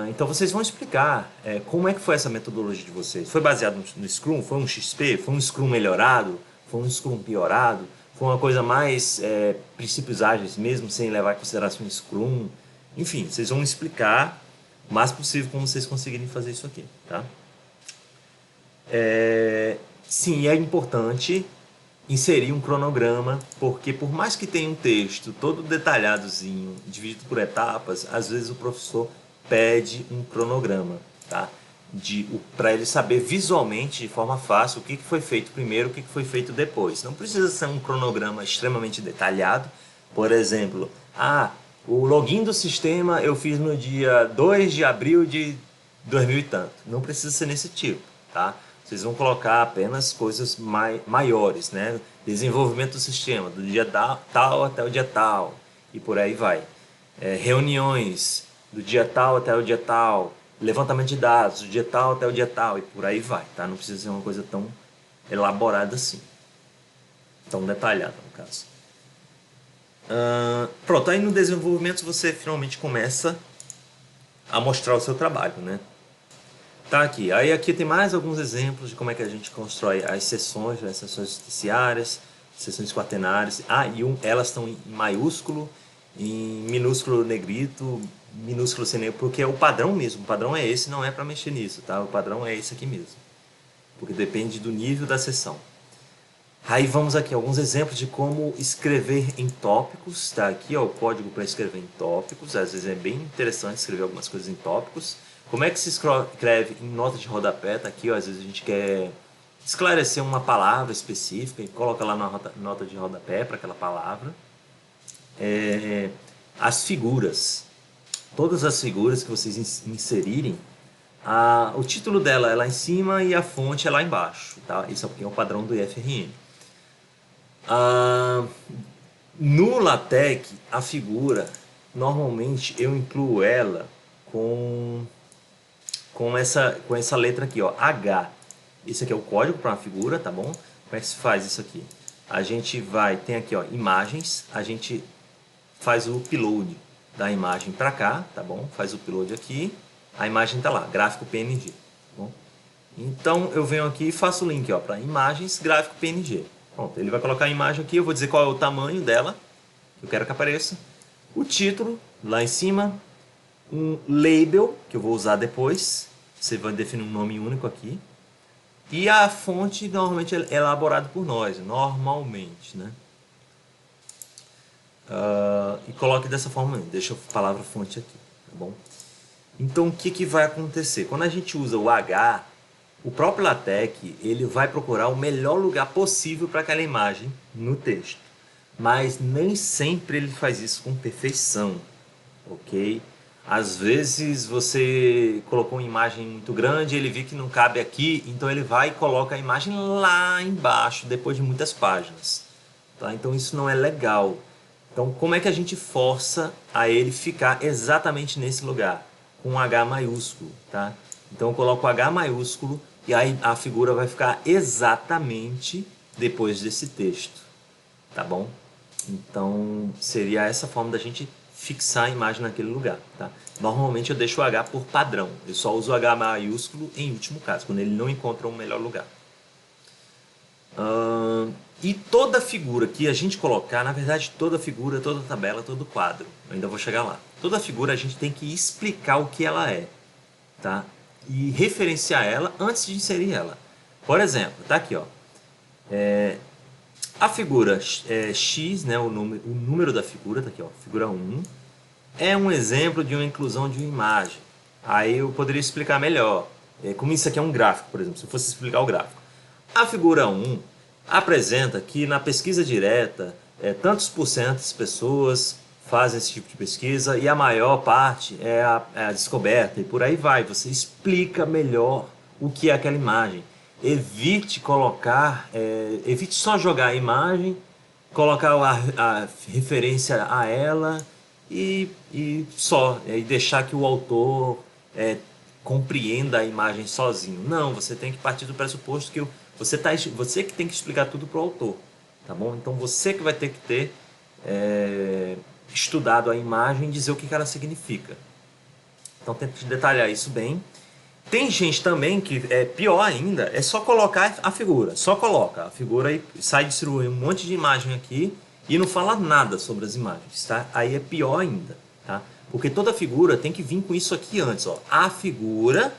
Então vocês vão explicar como é que foi essa metodologia de vocês. Foi baseado no Scrum? Foi um XP? Foi um Scrum melhorado? Foi um Scrum piorado? Foi uma coisa mais princípios ágeis mesmo, sem levar em consideração o Scrum? Enfim, vocês vão explicar o mais possível como vocês conseguirem fazer isso aqui, tá? Sim, é importante inserir um cronograma, porque por mais que tenha um texto todo detalhadozinho, dividido por etapas, às vezes o professor pede um cronograma, tá? Para ele saber visualmente, de forma fácil, o que foi feito primeiro, o que foi feito depois. Não precisa ser um cronograma extremamente detalhado. Por exemplo, o login do sistema eu fiz no dia 2 de abril de 2000 e tanto. Não precisa ser nesse tipo, tá? Vocês vão colocar apenas coisas maiores, né? Desenvolvimento do sistema, do dia tal até o dia tal, e por aí vai. Reuniões, do dia tal até o dia tal, levantamento de dados, do dia tal até o dia tal, e por aí vai, tá? Não precisa ser uma coisa tão elaborada assim, tão detalhada no caso. Pronto, aí no desenvolvimento você finalmente começa a mostrar o seu trabalho, né? Tá aqui. Aí aqui tem mais alguns exemplos de como é que a gente constrói as seções, né? Seções terciárias, seções quaternárias. Elas estão em maiúsculo, em minúsculo negrito, minúsculo sem negrito, porque é o padrão mesmo. O padrão é esse, não é para mexer nisso, tá? O padrão é esse aqui mesmo. Porque depende do nível da seção. Aí vamos aqui, alguns exemplos de como escrever em tópicos. Tá aqui, ó, o código para escrever em tópicos. Às vezes é bem interessante escrever algumas coisas em tópicos. Como é que se escreve em nota de rodapé? Tá aqui, ó, às vezes a gente quer esclarecer uma palavra específica e coloca lá na nota de rodapé para aquela palavra. As figuras. Todas as figuras que vocês inserirem, O título dela é lá em cima e a fonte é lá embaixo, tá? Isso aqui é o padrão do IFRN. Ah, no LaTeX, a figura, normalmente eu incluo ela com, com essa letra aqui, ó, H. Esse aqui é o código para uma figura, tá bom? Como é que se faz isso aqui? A gente tem aqui, ó, imagens, a gente faz o upload da imagem para cá, tá bom? Faz o upload aqui, a imagem tá lá, gráfico PNG, tá bom? Então eu venho aqui e faço o link, ó, para imagens, gráfico PNG. Pronto, ele vai colocar a imagem aqui, eu vou dizer qual é o tamanho dela, que eu quero que apareça, o título lá em cima, um label, que eu vou usar depois, você vai definir um nome único aqui, e a fonte normalmente é elaborada por nós, normalmente, né? E coloque dessa forma, deixa a palavra fonte aqui, tá bom? Então o que vai acontecer? Quando a gente usa o H, o próprio LaTeX ele vai procurar o melhor lugar possível para aquela imagem no texto, mas nem sempre ele faz isso com perfeição, ok? Às vezes você colocou uma imagem muito grande, ele viu que não cabe aqui, então ele vai e coloca a imagem lá embaixo, depois de muitas páginas. Tá? Então isso não é legal. Então como é que a gente força a ele ficar exatamente nesse lugar? Com um H maiúsculo. Tá? Então eu coloco o H maiúsculo e aí a figura vai ficar exatamente depois desse texto. Tá bom? Então seria essa forma da gente fixar a imagem naquele lugar. Tá? Normalmente eu deixo o H por padrão. Eu só uso o H maiúsculo em último caso, quando ele não encontra um melhor lugar. E toda figura que a gente colocar, na verdade toda figura, toda tabela, todo quadro, eu ainda vou chegar lá. Toda figura a gente tem que explicar o que ela é, tá? E referenciar ela antes de inserir ela. Por exemplo, tá aqui, ó. A figura X, né, o número da figura, tá aqui, ó, figura 1, é um exemplo de uma inclusão de uma imagem. Aí eu poderia explicar melhor. Como isso aqui é um gráfico, por exemplo, se eu fosse explicar o gráfico. A figura 1 apresenta que na pesquisa direta, tantos por cento das pessoas fazem esse tipo de pesquisa e a maior parte é a descoberta e por aí vai. Você explica melhor o que é aquela imagem. Evite colocar, evite só jogar a imagem, colocar a referência a ela e só, e deixar que o autor compreenda a imagem sozinho. Não, você tem que partir do pressuposto que você que tem que explicar tudo para o autor, tá bom? Então você que vai ter que ter estudado a imagem e dizer o que ela significa. Então tente detalhar isso bem. Tem gente também que é pior ainda, é só colocar a figura. Só coloca a figura e sai distribuindo um monte de imagem aqui e não fala nada sobre as imagens, tá? Aí é pior ainda, tá? Porque toda figura tem que vir com isso aqui antes, ó. A figura,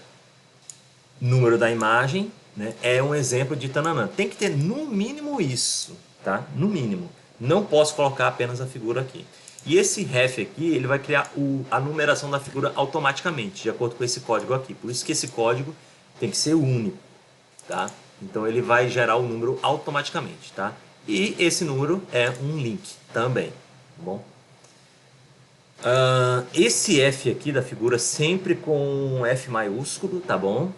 número da imagem, né, é um exemplo de tananã. Tem que ter no mínimo isso, tá? No mínimo. Não posso colocar apenas a figura aqui. E esse ref aqui, ele vai criar a numeração da figura automaticamente, de acordo com esse código aqui. Por isso que esse código tem que ser único, tá? Então ele vai gerar o número automaticamente, tá? E esse número é um link também, tá bom? Esse F aqui da figura sempre com F maiúsculo, tá bom?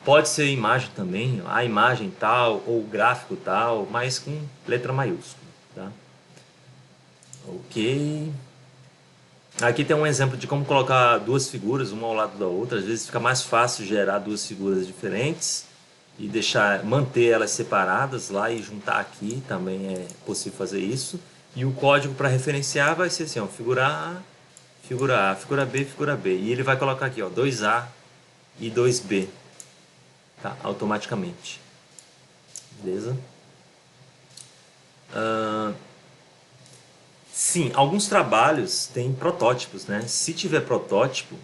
Pode ser imagem também, a imagem tal ou o gráfico tal, mas com letra maiúscula, tá? Ok. Aqui tem um exemplo de como colocar duas figuras, uma ao lado da outra. Às vezes fica mais fácil gerar duas figuras diferentes e manter elas separadas lá e juntar aqui. Também é possível fazer isso. E o código para referenciar vai ser assim, ó, figura A, figura A, figura B, figura B. E ele vai colocar aqui, ó, 2A e 2B, tá? Automaticamente. Beleza? Sim, alguns trabalhos têm protótipos, né? Se tiver protótipo,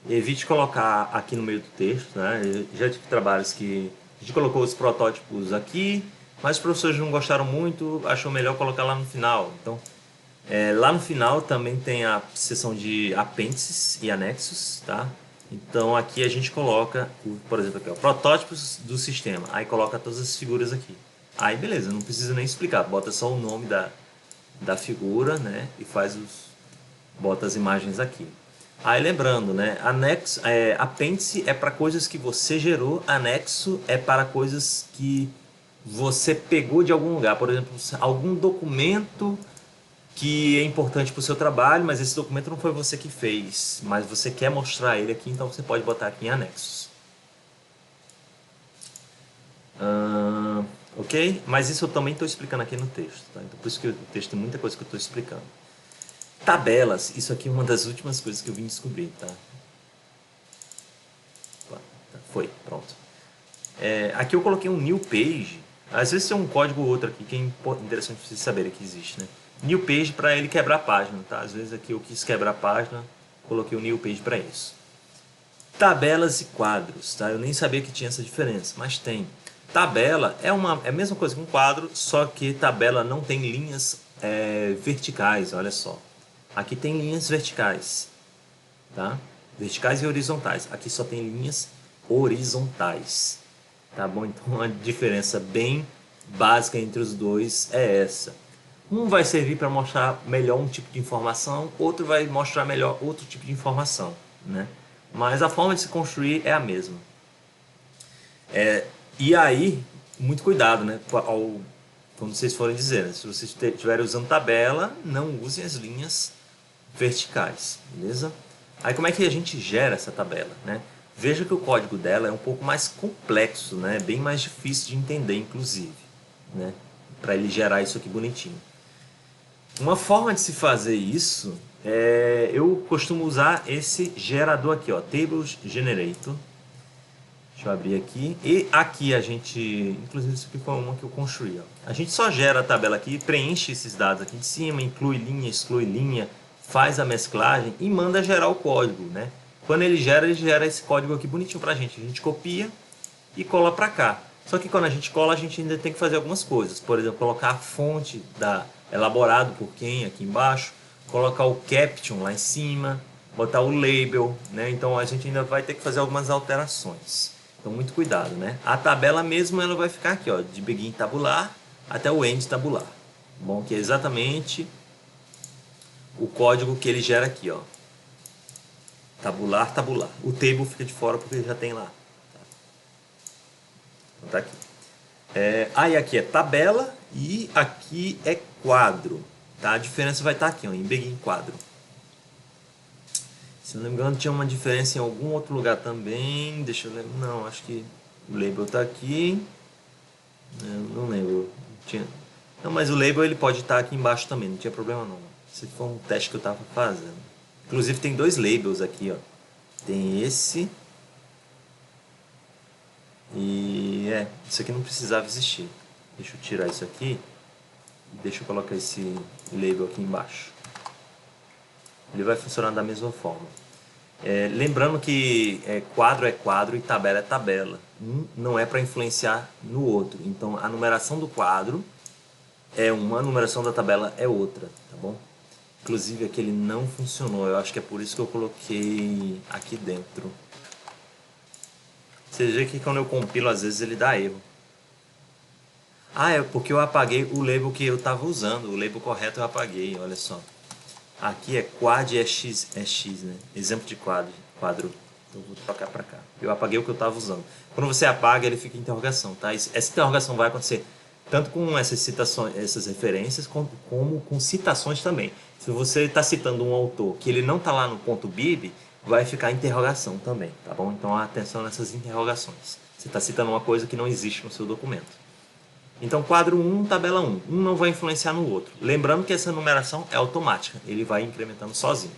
evite colocar aqui no meio do texto, né? Eu já tive trabalhos que a gente colocou os protótipos aqui, mas os professores não gostaram muito, achou melhor colocar lá no final. Então, lá no final também tem a seção de apêndices e anexos, tá? Então aqui a gente coloca, por exemplo, aqui, ó, protótipos do sistema. Aí coloca todas as figuras aqui. Aí beleza, não precisa nem explicar, bota só o nome da figura, né? E bota as imagens aqui. Aí lembrando, né? Anexo, apêndice é para coisas que você gerou, anexo é para coisas que você pegou de algum lugar. Por exemplo, algum documento que é importante para o seu trabalho, mas esse documento não foi você que fez, mas você quer mostrar ele aqui, então você pode botar aqui em anexos. Ok? Mas isso eu também estou explicando aqui no texto, tá? Então por isso que o texto tem muita coisa que eu estou explicando. Tabelas, isso aqui é uma das últimas coisas que eu vim descobrir, tá? Foi, pronto. Aqui eu coloquei um new page. Às vezes tem um código ou outro aqui que é interessante vocês saberem que existe, né? New page para ele quebrar a página, tá? Às vezes aqui eu quis quebrar a página, coloquei o new page para isso. Tabelas e quadros, tá? Eu nem sabia que tinha essa diferença, mas tem. Tabela é a mesma coisa que um quadro, só que tabela não tem linhas verticais, olha só. Aqui tem linhas verticais, tá? Verticais e horizontais. Aqui só tem linhas horizontais, tá bom? Então a diferença bem básica entre os dois é essa. Um vai servir para mostrar melhor um tipo de informação, outro vai mostrar melhor outro tipo de informação, né? Mas a forma de se construir é a mesma. E aí, muito cuidado, né? Quando vocês forem dizer, né? Se vocês estiverem usando tabela, não usem as linhas verticais, beleza? Aí como é que a gente gera essa tabela, né? Veja que o código dela é um pouco mais complexo, né? Bem mais difícil de entender, inclusive, né? Para ele gerar isso aqui bonitinho. Uma forma de se fazer isso eu costumo usar esse gerador aqui, ó, Tables Generator. Deixa eu abrir aqui. E aqui a gente, inclusive isso aqui foi uma que eu construí, ó. A gente só gera a tabela aqui, preenche esses dados aqui de cima, inclui linha, exclui linha, faz a mesclagem e manda gerar o código, né? Quando ele gera esse código aqui bonitinho pra gente. A gente copia e cola pra cá. Só que quando a gente cola, a gente ainda tem que fazer algumas coisas. Por exemplo, colocar a fonte elaborado por quem aqui embaixo, colocar o caption lá em cima, botar o label, né? Então a gente ainda vai ter que fazer algumas alterações. Então muito cuidado, né? A tabela mesmo ela vai ficar aqui, ó, de begin tabular até o end tabular. Bom, que é exatamente o código que ele gera aqui, ó. Tabular, tabular. O table fica de fora porque já tem lá. Então tá aqui. Aí aqui é tabela e aqui é quadro. Tá? A diferença vai estar aqui, ó, em begin quadro. Se não me engano, tinha uma diferença em algum outro lugar também. Deixa eu lembrar. Não, acho que o label está aqui. Eu não lembro. Não, mas o label ele pode estar aqui embaixo também, não tinha problema não. Esse foi um teste que eu estava fazendo. Inclusive tem dois labels aqui, ó. Tem esse. E isso aqui não precisava existir. Deixa eu tirar isso aqui. E deixa eu colocar esse label aqui embaixo. Ele vai funcionar da mesma forma. Lembrando que quadro é quadro e tabela é tabela. Um não é para influenciar no outro. Então a numeração do quadro é uma, a numeração da tabela é outra, tá bom? Inclusive aqui ele não funcionou. Eu acho que é por isso que eu coloquei aqui dentro. Você vê que quando eu compilo às vezes ele dá erro. É porque eu apaguei o label que eu estava usando. O label correto eu apaguei, olha só. Aqui é quad é x, né? Exemplo de quadro. Então vou trocar para cá. Eu apaguei o que eu estava usando. Quando você apaga, ele fica em interrogação, tá? Essa interrogação vai acontecer tanto com essas citações, essas referências, como com citações também. Se você está citando um autor que ele não está lá no ponto .bib, vai ficar interrogação também, tá bom? Então atenção nessas interrogações. Você está citando uma coisa que não existe no seu documento. Então, quadro 1, tabela 1. Um não vai influenciar no outro. Lembrando que essa numeração é automática. Ele vai incrementando sozinho.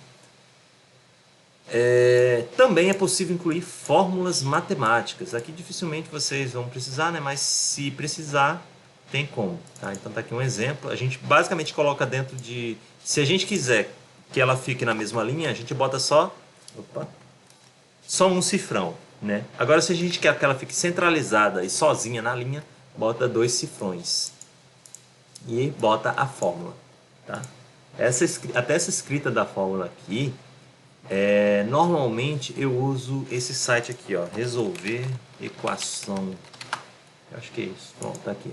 Também é possível incluir fórmulas matemáticas. Aqui dificilmente vocês vão precisar, né? Mas se precisar, tem como. Tá? Então, tá aqui um exemplo. A gente basicamente coloca dentro de... Se a gente quiser que ela fique na mesma linha, a gente bota só um cifrão. Né? Agora, se a gente quer que ela fique centralizada e sozinha na linha, bota 2 cifrões e bota a fórmula, tá? Até essa escrita da fórmula aqui, normalmente eu uso esse site aqui, ó, resolver equação, eu acho que é isso, pronto, tá aqui.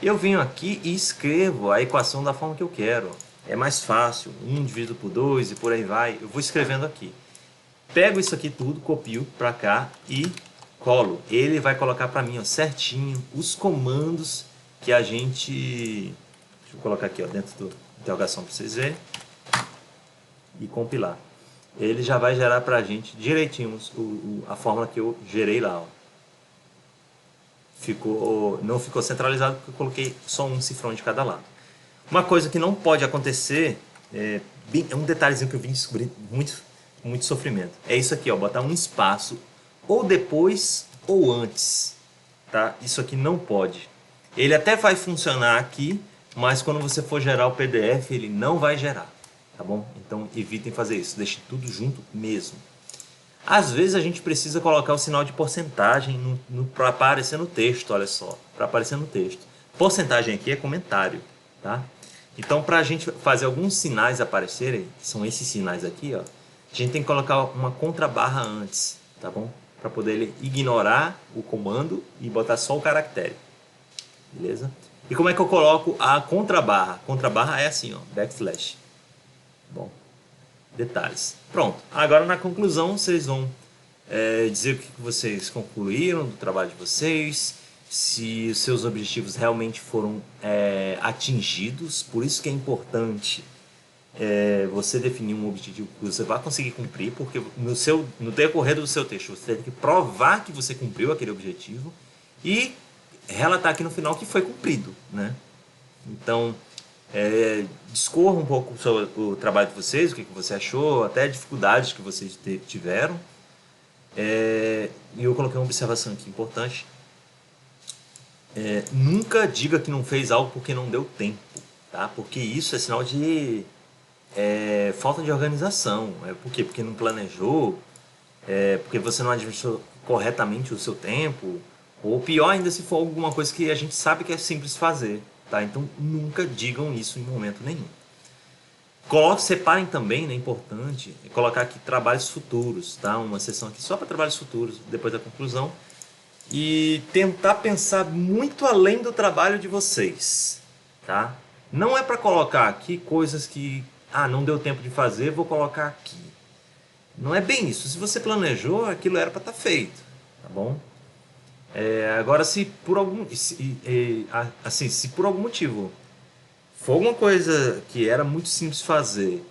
Eu venho aqui e escrevo a equação da forma que eu quero. é mais fácil, 1 dividido por 2 e por aí vai. Eu vou escrevendo aqui. Pego isso aqui tudo, copio para cá e colo. Ele vai colocar para mim, ó, certinho os comandos que a gente... Deixa eu colocar aqui, ó, dentro do interrogação para vocês verem. E compilar. Ele já vai gerar para a gente direitinho a fórmula que eu gerei lá, ó. Não ficou centralizado porque eu coloquei só um cifrão de cada lado. Uma coisa que não pode acontecer, é um detalhezinho que eu vim descobrir muito sofrimento. É isso aqui, ó, botar um espaço ou depois ou antes, tá? Isso aqui não pode. Ele até vai funcionar aqui, mas quando você for gerar o PDF, ele não vai gerar, tá bom? Então evitem fazer isso, deixe tudo junto mesmo. Às vezes a gente precisa colocar o sinal de porcentagem para aparecer no texto, olha só, para aparecer no texto. Porcentagem aqui é comentário, tá? Então, para a gente fazer alguns sinais aparecerem, são esses sinais aqui, ó, a gente tem que colocar uma contrabarra antes, tá bom? Para poder ele ignorar o comando e botar só o caractere, beleza? E como é que eu coloco a contrabarra? A contrabarra é assim, ó, backslash. Bom, detalhes. Pronto. Agora na conclusão vocês vão dizer o que vocês concluíram do trabalho de vocês, se os seus objetivos realmente foram atingidos. Por isso que é importante você definir um objetivo que você vai conseguir cumprir, porque no decorrer do seu texto você tem que provar que você cumpriu aquele objetivo e relatar aqui no final que foi cumprido, né? Então, discorra um pouco sobre o trabalho de vocês, o que você achou, até dificuldades que vocês tiveram. E eu coloquei uma observação aqui importante. Nunca diga que não fez algo porque não deu tempo, tá? Porque isso é sinal de falta de organização. Por quê? Porque não planejou, porque você não administrou corretamente o seu tempo, ou pior ainda se for alguma coisa que a gente sabe que é simples fazer, tá? Então nunca digam isso em momento nenhum. Separem também, né, importante, colocar aqui trabalhos futuros, tá? Uma seção aqui só para trabalhos futuros, depois da conclusão. E tentar pensar muito além do trabalho de vocês, tá? Não é para colocar aqui coisas que, não deu tempo de fazer, vou colocar aqui. Não é bem isso. Se você planejou, aquilo era para estar feito, tá bom? Agora, se por algum motivo for alguma coisa que era muito simples fazer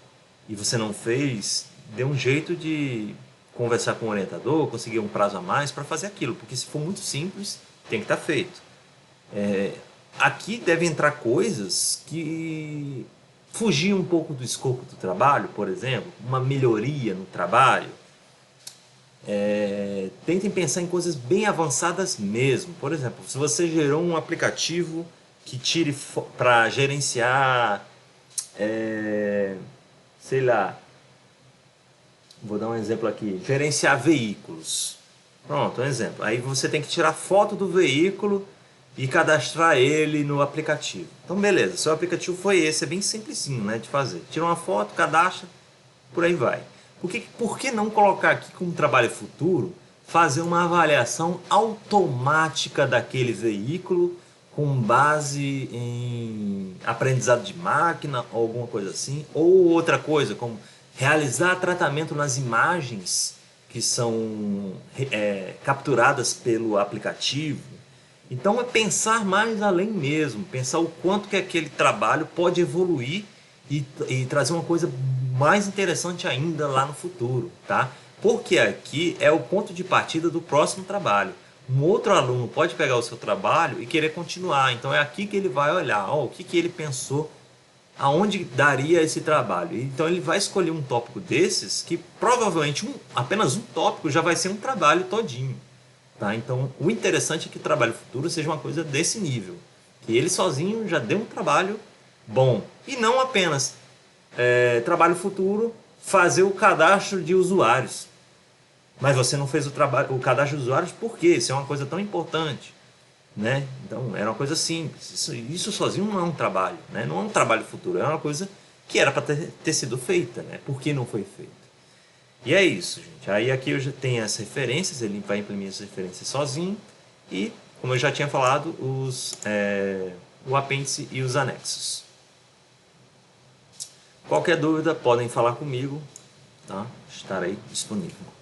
e você não fez, dê um jeito de conversar com o orientador, conseguir um prazo a mais para fazer aquilo, porque se for muito simples, tem que estar feito. Aqui devem entrar coisas que fugiam um pouco do escopo do trabalho, por exemplo, uma melhoria no trabalho. Tentem pensar em coisas bem avançadas mesmo. Por exemplo, se você gerou um aplicativo que tire para gerenciar, sei lá, vou dar um exemplo aqui, gerenciar veículos. Pronto, um exemplo. Aí você tem que tirar foto do veículo e cadastrar ele no aplicativo. Então beleza, seu aplicativo foi esse, é bem simplesinho, né, de fazer. Tira uma foto, cadastra, por aí vai. Por que não colocar aqui como trabalho futuro, fazer uma avaliação automática daquele veículo com base em aprendizado de máquina ou alguma coisa assim, ou outra coisa, como realizar tratamento nas imagens que são capturadas pelo aplicativo. Então é pensar mais além mesmo, pensar o quanto que aquele trabalho pode evoluir e trazer uma coisa mais interessante ainda lá no futuro, tá? Porque aqui é o ponto de partida do próximo trabalho. Um outro aluno pode pegar o seu trabalho e querer continuar, então é aqui que ele vai olhar, o que ele pensou, aonde daria esse trabalho. Então ele vai escolher um tópico desses que provavelmente apenas um tópico já vai ser um trabalho todinho. Tá? Então o interessante é que o trabalho futuro seja uma coisa desse nível, que ele sozinho já deu um trabalho bom, e não apenas trabalho futuro, fazer o cadastro de usuários. Mas você não fez o cadastro de usuários por quê? Isso é uma coisa tão importante, né? Então era uma coisa simples. Isso sozinho não é um trabalho, né? Não é um trabalho futuro, é uma coisa que era para ter sido feita, né? Por que não foi feita? E é isso, gente. Aí aqui eu já tenho as referências, ele vai imprimir as referências sozinho e, como eu já tinha falado, o apêndice e os anexos. Qualquer dúvida podem falar comigo, tá? Estarei disponível.